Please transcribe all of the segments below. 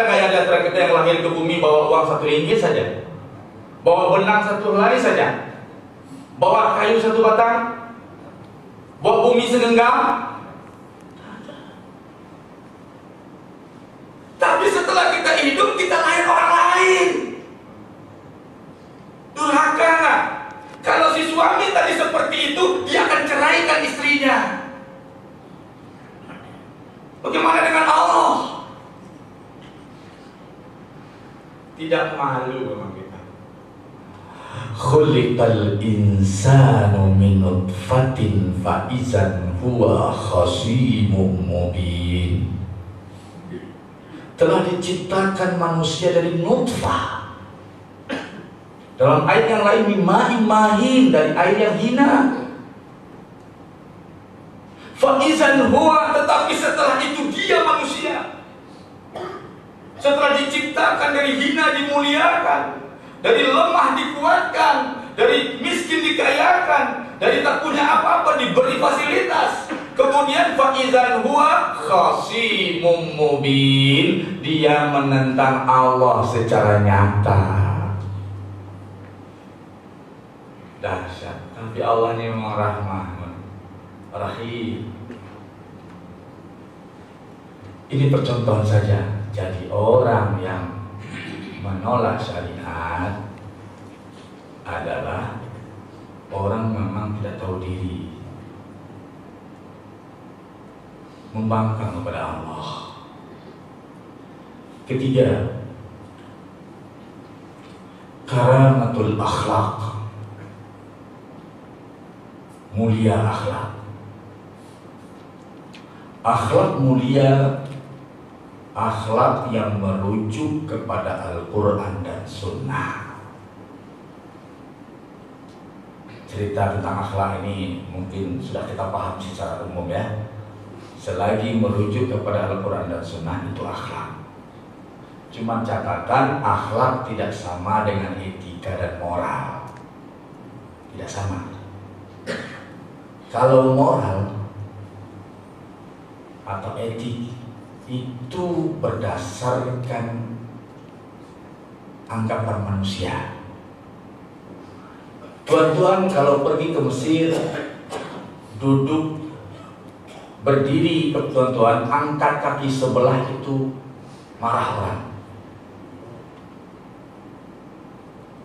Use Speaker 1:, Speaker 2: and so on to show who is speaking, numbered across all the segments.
Speaker 1: Ada nggak yang antara kita yang lahir ke bumi bawa uang 1 ringgit saja, bawa benang 1 helai saja, bawa kayu 1 batang, bawa bumi segenggam? Tapi setelah kita hidup, kita lahir orang lain. Durhaka nggak? Kalau si suami tadi seperti itu, dia akan ceraikan istrinya. Bagaimana dengan Allah? Tidak malu memang kita. Khuliqal insanu min nutfatin fa izan huwa khasimun mubin. Telah diciptakan manusia dari nutfah. Dalam ayat yang lain mima'in mahin, dari air yang hina. Fa'izan huwa, tetapi setelah itu dia manusia. Setelah diciptakan dari hina dimuliakan, dari lemah dikuatkan, dari miskin dikayakan, dari tak punya apa-apa diberi fasilitas. Kemudian fa'izan huwa khasimum mubin, dia menentang Allah secara nyata. Dahsyat. Tapi Allah ini memang rahman, rahim. Ini percontohan saja. Jadi orang yang menolak syariat adalah orang memang tidak tahu diri, membangkang kepada Allah. Ketiga, karamatul akhlak, mulia akhlak. Akhlak mulia, akhlak yang merujuk kepada Al-Quran dan Sunnah. Cerita tentang akhlak ini mungkin sudah kita paham secara umum ya. Selagi merujuk kepada Al-Quran dan Sunnah itu akhlak. Cuma catatan, akhlak tidak sama dengan etika dan moral. Tidak sama. Kalau moral atau etik itu berdasarkan anggapan manusia. Tuan-tuan kalau pergi ke Mesir, duduk berdiri ke tuan-tuan, angkat kaki sebelah itu marah orang.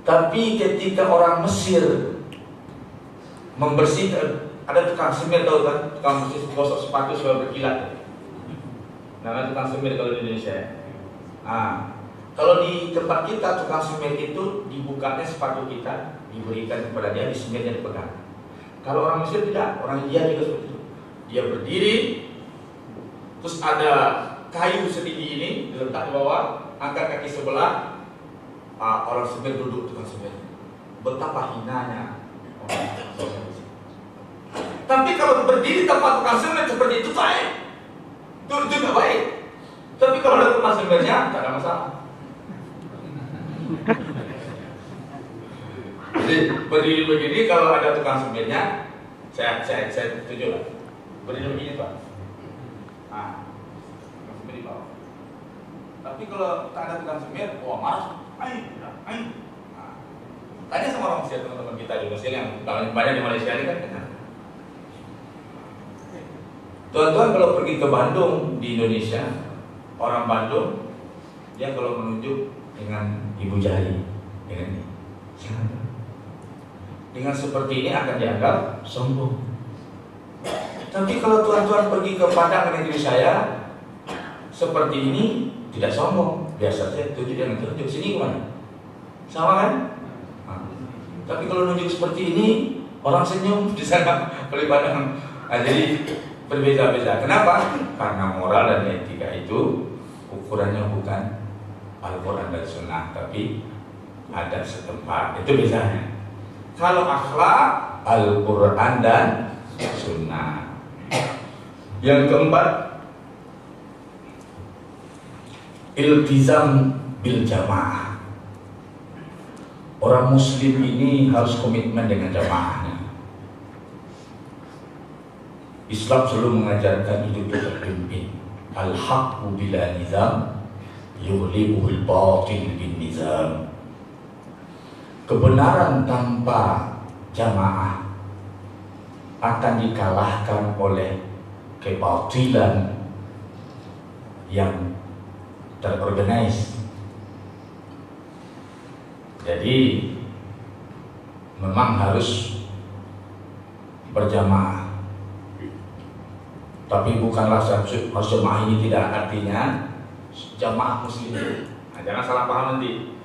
Speaker 1: Tapi ketika orang Mesir membersihkan, ada tukang semir tahu kan, tukang gosok sepatu supaya berkilat. Namanya tukang semir kalau di Indonesia ya. Kalau di tempat kita tukang semir itu dibukanya sepatu kita, diberikan kepada dia, disemirnya dipegang. Kalau orang Mesir tidak, orang India juga seperti itu. Dia berdiri, terus ada kayu setinggi ini diletak di bawah, angkat kaki sebelah, orang semir duduk tukang semir. Betapa hinanya orang semir. Tapi kalau berdiri tempat tukang semir seperti itu baik, itu juga baik. Tapi kalau ada tukang semirnya, tak ada masalah. Jadi berdiri begini, kalau ada tukang semirnya, saya setuju lah. Berdiri begini Pak. Tukang semir di bawah. Tapi kalau tak ada tukang semir, wah marah. Tanya sama orang Mesir, teman-teman kita di Mesir yang banyak di Malaysia ini kan. Tuan-tuan kalau pergi ke Bandung di Indonesia, orang Bandung dia kalau menunjuk dengan Ibu Jari, dengan seperti ini akan dianggap sombong. Tapi kalau tuan-tuan pergi ke Padang negeri saya, seperti ini tidak sombong, biasa saja tunjuk dengan tunjuk. Sini kemana? Sama kan? Tapi kalau nunjuk seperti ini, orang senyum di sana oleh Padang. Jadi berbeda-beda. Kenapa? Karena moral dan etika itu ukurannya bukan Al-Quran dan Sunnah, tapi ada setempat. Itu bedanya. Kalau akhlak, Al-Quran dan Sunnah. Yang keempat, iltizam bil jamaah. Orang Muslim ini harus komitmen dengan jamaahnya. Islam selalu mengajarkan hidup terpimpin. Al-haqqu bila nizam yughlibuhul batil bin nizam. Kebenaran tanpa jamaah akan dikalahkan oleh kebatilan yang terorganize. Jadi memang harus berjamaah, tapi bukanlah harus jamaah ini tidak artinya jamaah muslim. Nah, jangan salah paham nanti.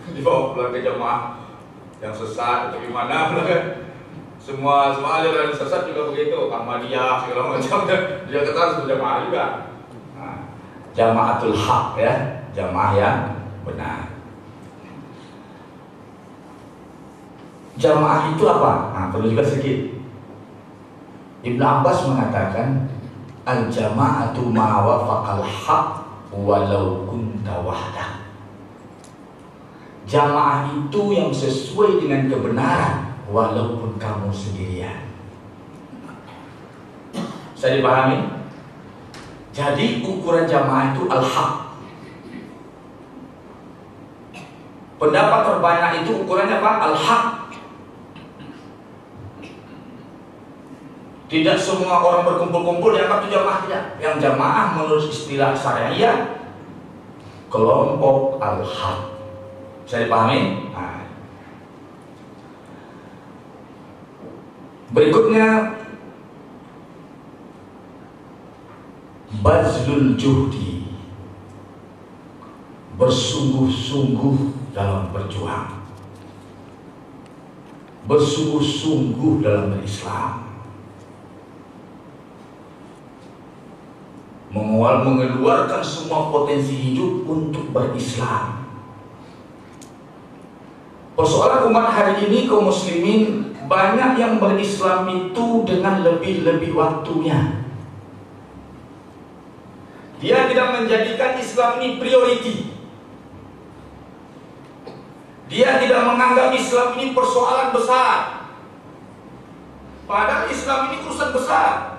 Speaker 1: Dibawa pulang ke jamaah yang sesat atau gimana, semua aliran sesat juga begitu, Ahmadiyah segala macam, dia kata harus berjamaah juga. Nah, jamaatul haq ya, jamaah yang benar. Jamaah itu apa? Nah, perlu juga sedikit. Ibnu Abbas mengatakan al-jama'atu ma wafaqal haq walau kunta wahdak. Jamaah itu yang sesuai dengan kebenaran walaupun kamu sendirian. Bisa dipahami? Jadi ukuran jamaah itu al-haq. Pendapat terbanyak itu ukurannya apa? Al-haq. Tidak semua orang berkumpul-kumpul dianggap itu jamaah, tidak. Yang jamaah menurut istilah syariah kelompok al-haq. Bisa dipahami? Nah. Berikutnya bazlul juhdi, bersungguh-sungguh dalam berjuang, bersungguh-sungguh dalam berislam, mengeluarkan semua potensi hidup untuk berislam. Persoalan umat hari ini kaum muslimin, banyak yang berislam itu dengan lebih-lebih waktunya. Dia tidak menjadikan Islam ini priority. Dia tidak menganggap Islam ini persoalan besar. Padahal Islam ini urusan besar.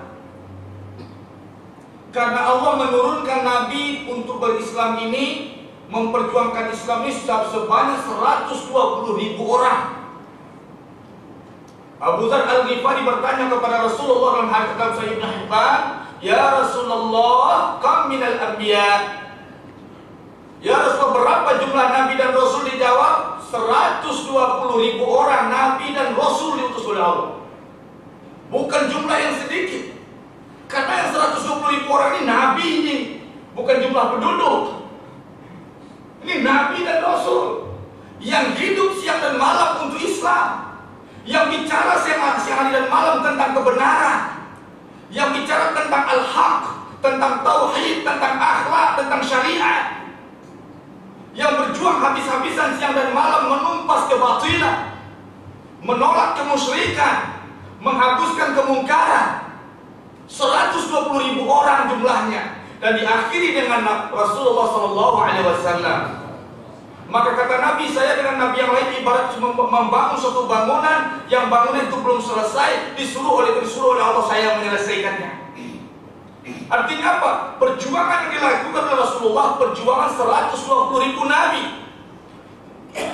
Speaker 1: Karena Allah menurunkan Nabi untuk berislam ini, memperjuangkan Islam ini sebanyak 120.000 orang. Abu Dzar Al-Ghifari bertanya kepada Rasulullah dalam hadits Sahih Ibnu Hibban, "Ya Rasulullah, kam minal anbiya?" Ya Rasulullah, berapa jumlah nabi dan rasul? Dijawab, 120.000 orang nabi dan rasul diutus oleh Allah. Bukan jumlah yang sedikit. Karena yang 120.000 orang ini nabi ini, bukan jumlah penduduk. Ini nabi dan rasul yang hidup siang dan malam untuk Islam, yang bicara siang hari dan malam tentang kebenaran, yang bicara tentang al-haq, tentang tauhid, tentang akhlak, tentang syariat, yang berjuang habis-habisan siang dan malam menumpas kebatilan, menolak kemusyrikan, menghapuskan kemungkaran. 120.000 orang jumlahnya, dan diakhiri dengan Rasulullah SAW. Maka kata Nabi, saya dengan Nabi yang lain ibarat membangun suatu bangunan, yang bangunan itu belum selesai, disuruh oleh Allah saya menyelesaikannya. Artinya apa? Perjuangan yang dilakukan oleh Rasulullah, perjuangan 120.000 nabi.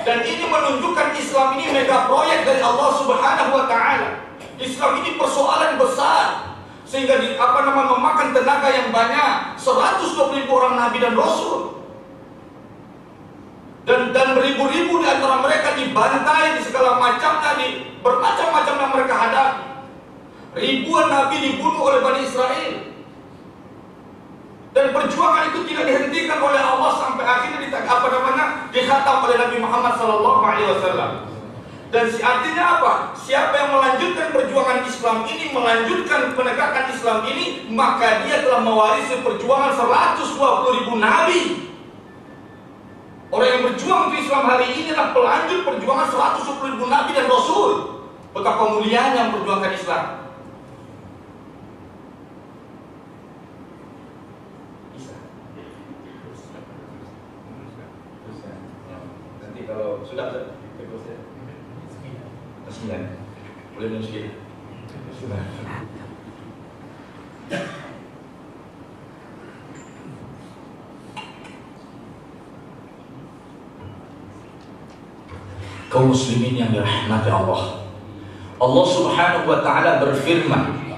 Speaker 1: Dan ini menunjukkan Islam ini mega proyek dari Allah Subhanahu wa Ta'ala. Islam ini persoalan besar, sehingga memakan tenaga yang banyak. 120.000 orang nabi dan rasul, dan beribu-ribu di antara mereka dibantai di segala macamnya, di bermacam-macam yang mereka hadapi. Ribuan nabi dibunuh oleh Bani Israel, dan perjuangan itu tidak dihentikan oleh Allah sampai akhirnya dikhatam oleh Nabi Muhammad SAW. Dan artinya apa? Siapa yang melanjutkan perjuangan Islam ini, melanjutkan penegakan Islam ini, maka dia telah mewarisi perjuangan 120.000 nabi. Orang yang berjuang untuk Islam hari ini adalah pelanjut perjuangan 120.000 nabi dan rasul. Betapa mulianya yang memperjuangkan Islam. Bisa. Nanti kalau sudah terus ya. 9. Boleh minum sedikit. Sudah. Kaum muslimin yang dirahmati Allah, Allah Subhanahu wa taala berfirman,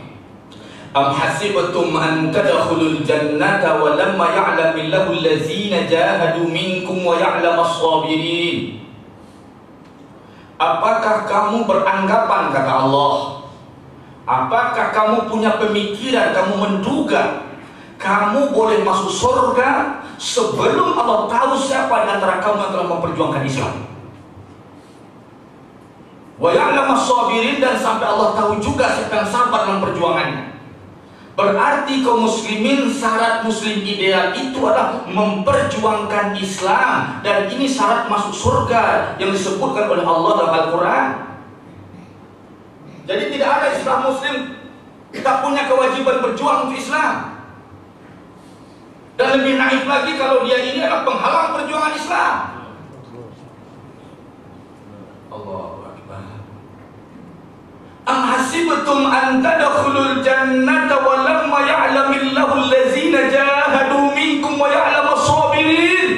Speaker 1: "Am hasibtum an tadkhulul jannata wa lamma ya'lamillahu allazina jahadu minkum wa ya'lamas sabirin." Apakah kamu beranggapan, kata Allah, apakah kamu punya pemikiran, kamu menduga kamu boleh masuk surga sebelum Allah tahu siapa di antara kamu yang telah memperjuangkan Islam? Wa ya'lamas sabirin, dan sampai Allah tahu juga siapa yang sabar dalam perjuangannya. Berarti kaum muslimin, syarat muslim ideal itu adalah memperjuangkan Islam, dan ini syarat masuk surga yang disebutkan oleh Allah dalam Al-Quran. Jadi tidak ada Islam muslim tak punya kewajiban berjuang untuk Islam. Dan lebih naif lagi kalau dia ini adalah penghalang perjuangan Islam. Allahu Akbar. Am hasibtum an tadkhulul jannata wa lamma ya'lamillahu allazina jahadu minkum wa ya'lamas sabirin.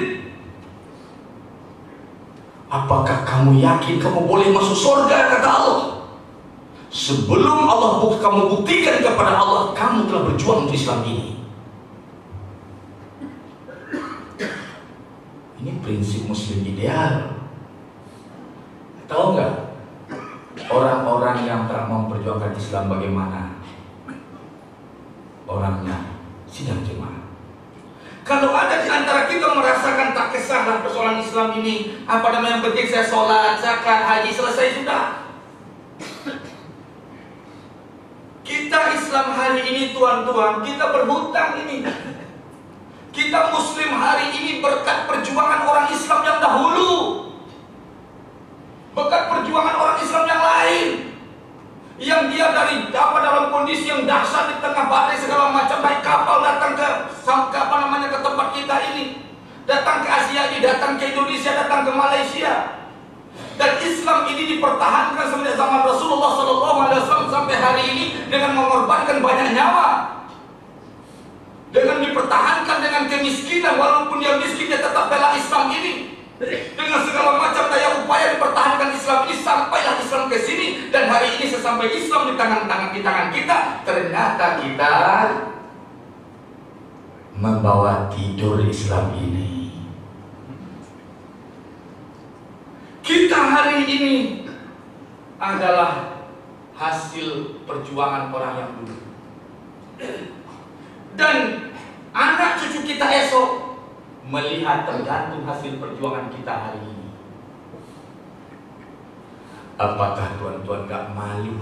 Speaker 1: Apakah kamu yakin kamu boleh masuk surga, kata Allah, sebelum kamu buktikan kepada Allah kamu telah berjuang untuk Islam ini? Ini prinsip muslim ideal. Tahu nggak orang-orang yang tak memperjuangkan Islam bagaimana orangnya? Sidang jemaah. Kalau ada di antara kita merasakan tak kesah persoalan Islam ini, apa namanya, yang penting saya sholat, zakat, haji, selesai sudah. Kita Islam hari ini, tuan-tuan, kita berhutang ini. Kita muslim hari ini berkat perjuangan orang Islam yang dahulu, berkat perjuangan orang Islam yang lain, yang dia dalam kondisi yang dahsyat di tengah badai segala macam, naik kapal datang ke tempat kita ini, datang ke Asia ini, datang ke Indonesia, datang ke Malaysia. Dan Islam ini dipertahankan semenjak zaman Rasulullah SAW sampai hari ini dengan mengorbankan banyak nyawa. Dengan dipertahankan dengan kemiskinan, walaupun dia miskin dia tetap bela Islam ini. Dengan segala macam daya upaya dipertahankan Islam ini, sampailah Islam ke sini. Dan hari ini sesampai Islam di tangan kita, ternyata kita membawa tidur Islam ini. Kita hari ini adalah hasil perjuangan orang yang dulu. Dan anak cucu kita esok melihat tergantung hasil perjuangan kita hari ini. Apakah tuan-tuan gak malu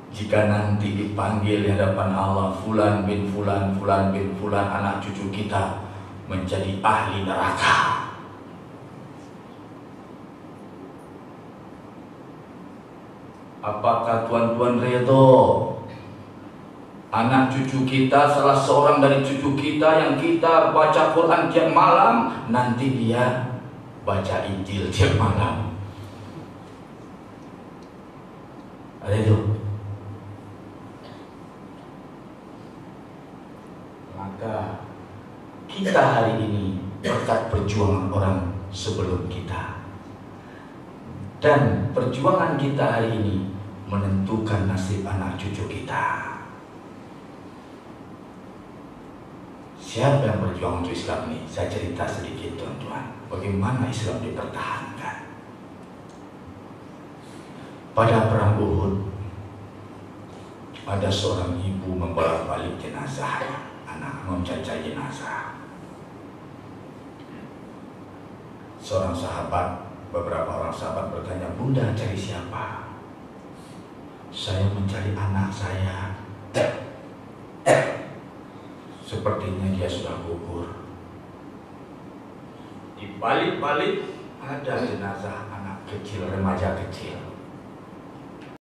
Speaker 1: jika nanti dipanggil di hadapan Allah, fulan bin fulan, fulan bin fulan, anak cucu kita menjadi ahli neraka? Apakah tuan-tuan redho anak cucu kita, salah seorang dari cucu kita yang kita baca Quran tiap malam, nanti dia baca Injil tiap malam? Ada itu? Maka kita hari ini berkat perjuangan orang sebelum kita, dan perjuangan kita hari ini menentukan nasib anak cucu kita. Siapa yang berjuang untuk Islam ini? Saya cerita sedikit, tuan-tuan, bagaimana Islam dipertahankan. Pada perang Uhud, ada seorang ibu membolak-balik jenazah anak, mencari jenazah. Seorang sahabat, beberapa orang sahabat bertanya, "Bunda cari siapa?" "Saya mencari anak saya. Sepertinya dia sudah gugur." Di balik-balik ada jenazah anak kecil, remaja kecil.